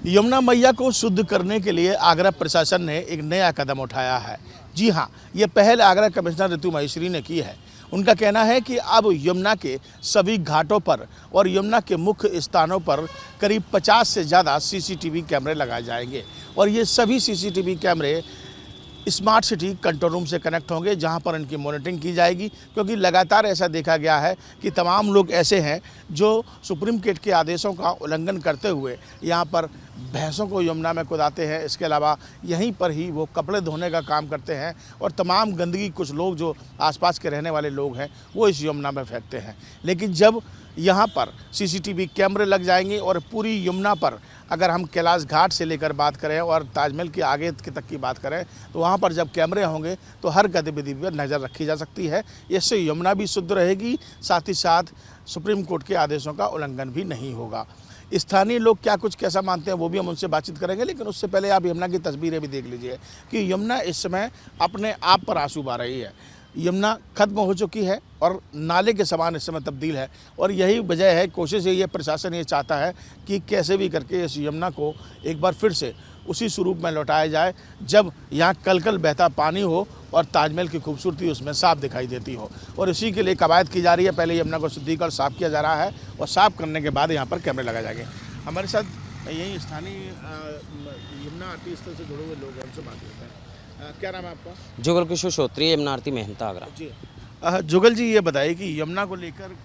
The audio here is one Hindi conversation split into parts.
यमुना मैया को शुद्ध करने के लिए आगरा प्रशासन ने एक नया कदम उठाया है। जी हाँ, ये पहल आगरा कमिश्नर ऋतु महेश्वरी ने की है। उनका कहना है कि अब यमुना के सभी घाटों पर और यमुना के मुख्य स्थानों पर करीब 50 से ज़्यादा सीसीटीवी कैमरे लगाए जाएंगे और ये सभी सीसीटीवी कैमरे स्मार्ट सिटी कंट्रोल रूम से कनेक्ट होंगे, जहां पर इनकी मॉनिटरिंग की जाएगी। क्योंकि लगातार ऐसा देखा गया है कि तमाम लोग ऐसे हैं जो सुप्रीम कोर्ट के आदेशों का उल्लंघन करते हुए यहां पर भैंसों को यमुना में कुदाते हैं। इसके अलावा यहीं पर ही वो कपड़े धोने का काम करते हैं और तमाम गंदगी कुछ लोग जो आसपास के रहने वाले लोग हैं वो इस यमुना में फेंकते हैं। लेकिन जब यहाँ पर सीसीटीवी कैमरे लग जाएंगे और पूरी यमुना पर अगर हम कैलाश घाट से लेकर बात करें और ताजमहल के आगे तक की बात करें तो वहाँ पर जब कैमरे होंगे तो हर गतिविधि पर नज़र रखी जा सकती है। इससे यमुना भी शुद्ध रहेगी, साथ ही साथ सुप्रीम कोर्ट के आदेशों का उल्लंघन भी नहीं होगा। स्थानीय लोग क्या कुछ कैसा मानते हैं वो भी हम उनसे बातचीत करेंगे, लेकिन उससे पहले आप यमुना की तस्वीरें भी देख लीजिए कि यमुना इस समय अपने आप पर आंसू बहा रही है। यमुना खत्म हो चुकी है और नाले के समान इस समय तब्दील है और यही वजह है, कोशिश यही है, प्रशासन ये चाहता है कि कैसे भी करके इस यमुना को एक बार फिर से उसी स्वरूप में लौटाया जाए जब यहाँ कल कल बहता पानी हो और ताजमहल की खूबसूरती उसमें साफ दिखाई देती हो। और इसी के लिए कवायद की जा रही है। पहले यमुना को शुद्धिकरण साफ किया जा रहा है और साफ करने के बाद यहाँ पर कैमरे लगाए जाएंगे। हमारे साथ यही स्थानीय यमुना आरती स्थल से जुड़े हुए लोग हैं, उनसे बात करते हैं। क्या नाम है आपका? जुगल किशोर श्रोत्रिय, यमुना आरती मेहनता आगरा। जी जुगल जी, ये बताइए कि यमुना को लेकर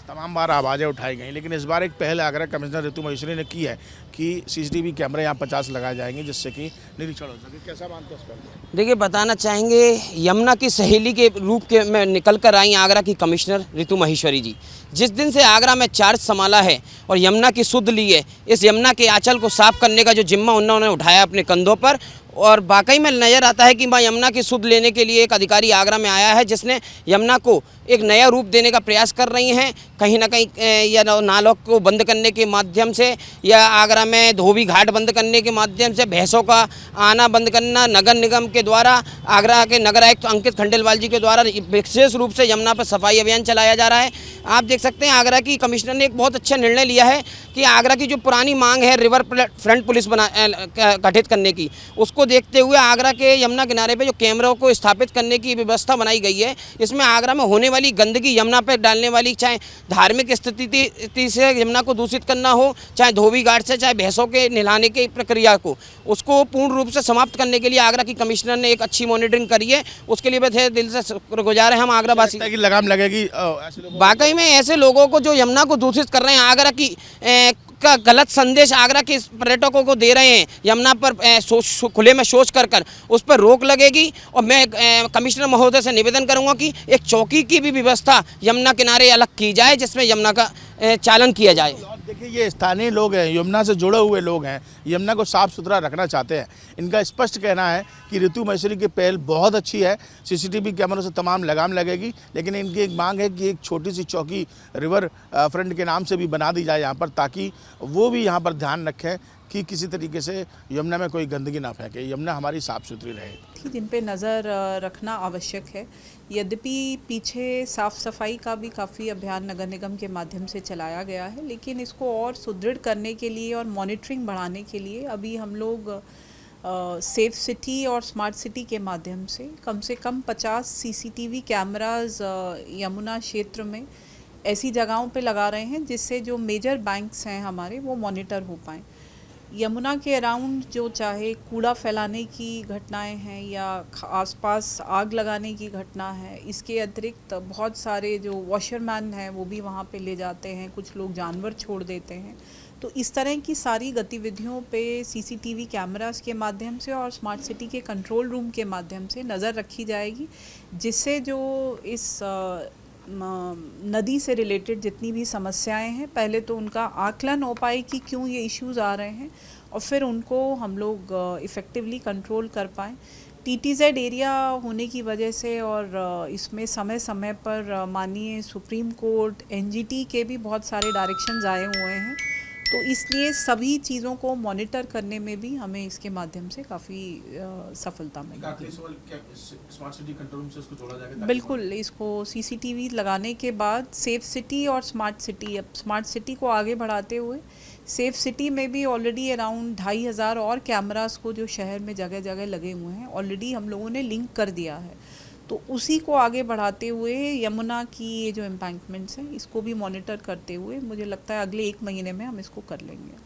तमाम बार आवाज़ें उठाई गई, लेकिन इस बार एक पहल आगरा कमिश्नर ऋतु महेश्वरी ने की है कि सीसीटीवी कैमरे यहाँ 50 लगाए जाएंगे जिससे कि निरीक्षण हो सके। कैसा मानते हैं इस पर? देखिए, बताना चाहेंगे, यमुना की सहेली के रूप के में निकल कर आई आगरा की कमिश्नर ऋतु महेश्वरी जी। जिस दिन से आगरा में चार्ज संभाला है और यमुना की सुध ली है, इस यमुना के आंचल को साफ करने का जो जिम्मा उन्होंने उठाया अपने कंधों पर, और वाकई में नज़र आता है कि माँ यमुना की सुध लेने के लिए एक अधिकारी आगरा में आया है जिसने यमुना को एक नया रूप देने का प्रयास कर रही हैं। कहीं ना कहीं या नालों को बंद करने के माध्यम से या आगरा में धोबी घाट बंद करने के माध्यम से भैंसों का आना बंद करना, नगर निगम के द्वारा, आगरा के नगर आयुक्त अंकित खंडेलवाल जी के द्वारा विशेष रूप से यमुना पर सफाई अभियान चलाया जा रहा है। आप देख सकते हैं आगरा की कमिश्नर ने एक बहुत अच्छा निर्णय लिया है कि आगरा की जो पुरानी मांग है रिवर फ्रंट पुलिस गठित करने की, उसको देखते हुए आगरा के यमुना किनारे पे जो कैमरों को स्थापित करने की व्यवस्था बनाई गई है। इसमें आगरा में होने वाली गंदगी, यमुना पर डालने वाली, चाहे धार्मिक स्थिति से यमुना को दूषित करना हो, चाहे धोबी घाट से, चाहे भैंसों के नहलाने की प्रक्रिया को, उसको पूर्ण रूप से समाप्त करने के लिए आगरा की कमिश्नर ने एक अच्छी मॉनिटरिंग करी है। उसके लिए वैसे दिल से शुक्रगुजार है हम आगरावासी की। लगाम लगेगी वाकई में ऐसे लोगों को जो यमुना को दूषित कर रहे हैं, आगरा की का गलत संदेश आगरा के पर्यटकों को दे रहे हैं। यमुना पर खुले में शौच कर उस पर रोक लगेगी। और मैं कमिश्नर महोदय से निवेदन करूंगा कि एक चौकी की भी व्यवस्था यमुना किनारे अलग की जाए जिसमें यमुना का चालन किया जाए। देखिए, ये स्थानीय लोग हैं, यमुना से जुड़े हुए लोग हैं, यमुना को साफ सुथरा रखना चाहते हैं। इनका स्पष्ट कहना है कि ऋतु महेश्वरी की पहल बहुत अच्छी है, सीसीटीवी कैमरों से तमाम लगाम लगेगी, लेकिन इनकी एक मांग है कि एक छोटी सी चौकी रिवर फ्रंट के नाम से भी बना दी जाए यहाँ पर, ताकि वो भी यहाँ पर ध्यान रखें कि किसी तरीके से यमुना में कोई गंदगी ना फेंके, यमुना हमारी साफ़ सुथरी रहे। जिन पे नज़र रखना आवश्यक है। यद्यपि पीछे साफ़ सफाई का भी काफ़ी अभियान नगर निगम के माध्यम से चलाया गया है, लेकिन इसको और सुदृढ़ करने के लिए और मॉनिटरिंग बढ़ाने के लिए अभी हम लोग सेफ सिटी और स्मार्ट सिटी के माध्यम से कम 50 सीसीटीवी कैमराज यमुना क्षेत्र में ऐसी जगहों पे लगा रहे हैं जिससे जो मेजर बैंक्स हैं हमारे वो मॉनिटर हो पाएँ। यमुना के अराउंड जो चाहे कूड़ा फैलाने की घटनाएं हैं या आसपास आग लगाने की घटना है, इसके अतिरिक्त बहुत सारे जो वॉशरमैन हैं वो भी वहाँ पे ले जाते हैं, कुछ लोग जानवर छोड़ देते हैं। तो इस तरह की सारी गतिविधियों पे सीसीटीवी कैमरास के माध्यम से और स्मार्ट सिटी के कंट्रोल रूम के माध्यम से नज़र रखी जाएगी, जिससे जो इस नदी से रिलेटेड जितनी भी समस्याएं हैं, पहले तो उनका आकलन हो पाए कि क्यों ये इश्यूज़ आ रहे हैं और फिर उनको हम लोग इफ़ेक्टिवली कंट्रोल कर पाएँ। टीटीजेड एरिया होने की वजह से और इसमें समय समय पर माननीय सुप्रीम कोर्ट, एनजीटी के भी बहुत सारे डायरेक्शंस आए हुए हैं, तो इसलिए सभी चीज़ों को मॉनिटर करने में भी हमें इसके माध्यम से काफ़ी सफलता मिली। स्मार्ट सिटी कंट्रोल रूम से इसको जोड़ा जाएगा? बिल्कुल, इसको सीसीटीवी लगाने के बाद सेफ सिटी और स्मार्ट सिटी, अब स्मार्ट सिटी को आगे बढ़ाते हुए सेफ सिटी में भी ऑलरेडी अराउंड 2500 और कैमरास को जो शहर में जगह जगह लगे हुए हैं ऑलरेडी हम लोगों ने लिंक कर दिया है। तो उसी को आगे बढ़ाते हुए यमुना की ये जो एम्पैंकमेंट्स हैं इसको भी मॉनिटर करते हुए मुझे लगता है अगले 1 महीने में हम इसको कर लेंगे।